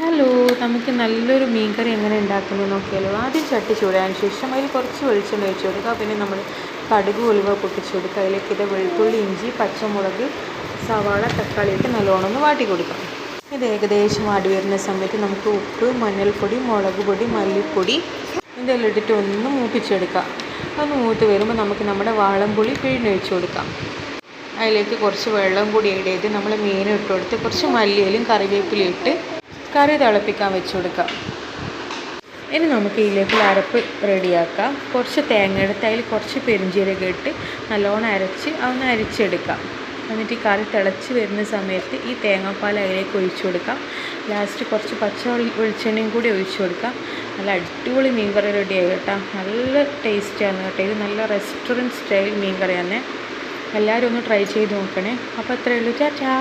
Hello, നമുക്ക് നല്ലൊരു മീൻ കറി എങ്ങനെ ഉണ്ടാക്കുന്നത് നോക്കിയാലോ. ആദ്യം ചട്ടി ചൂടാൻ ശേഷം അതിൽ കുറച്ച് വെളിച്ചെണ്ണ ഒഴിച്ച് കൊടുക്കുക. പിന്നെ നമ്മൾ കടുക് ഉലുവ പൊട്ടിച്ച് കൊടുക്കുക. അതിലേക്ക് വെളുത്തുള്ളി, ഇഞ്ചി, പച്ചമുളക്, സവാള, തക്കാളി ഇട്ട് നല്ലോണം ഒന്ന് വാട്ടി കൊടുക്കാം. ഇത് ഏകദേശം വാടി വരുന്ന സമയത്ത് നമുക്ക് ഉപ്പ്, മഞ്ഞൾപ്പൊടി, മുളക് പൊടി, മല്ലിപ്പൊടി ഇതെല്ലാം ഇട്ടിട്ട് ഒന്ന് മൂപ്പിച്ചെടുക്കാം. ഒന്ന് മൂത്ത് വരുമ്പോൾ നമുക്ക് നമ്മുടെ വാളംപുളി പിഴിഞ്ഞൊഴിച്ച് കൊടുക്കാം. അതിലേക്ക് കുറച്ച് വെള്ളം കൂടി ആഡ് ചെയ്ത് നമ്മൾ മീൻ ഇട്ട് കൊടുത്ത് കുറച്ച് മല്ലിയിലും കറിവേപ്പിലയും ഇട്ട് കറി തിളപ്പിക്കാൻ വെച്ച് കൊടുക്കാം. ഇനി നമുക്ക് ഇതിലേക്ക് അരപ്പ് റെഡിയാക്കാം. കുറച്ച് തേങ്ങ എടുത്ത് അതിൽ കുറച്ച് പെരുംജീരകം ഇട്ട് നല്ലോണം അതൊന്ന് അരിച്ചെടുക്കാം. എന്നിട്ട് ഈ കറി തിളച്ച് വരുന്ന സമയത്ത് ഈ തേങ്ങാപ്പാൽ അതിലേക്ക് ഒഴിച്ചു കൊടുക്കാം. ലാസ്റ്റ് കുറച്ച് പച്ച വെളിച്ചെണ്ണയും കൂടി ഒഴിച്ചു കൊടുക്കാം. നല്ല അടിപൊളി മീൻ കറി റെഡിയായി കേട്ടോ. നല്ല ടേസ്റ്റിയാണ് കേട്ടോ. ഇത് നല്ല റെസ്റ്റോറൻറ്റ് സ്റ്റൈൽ മീൻ കറിയാണ്. എല്ലാവരും ഒന്ന് ട്രൈ ചെയ്ത് നോക്കണേ. അപ്പോൾ അത്രയേ ഉള്ളൂ. ടാറ്റാ.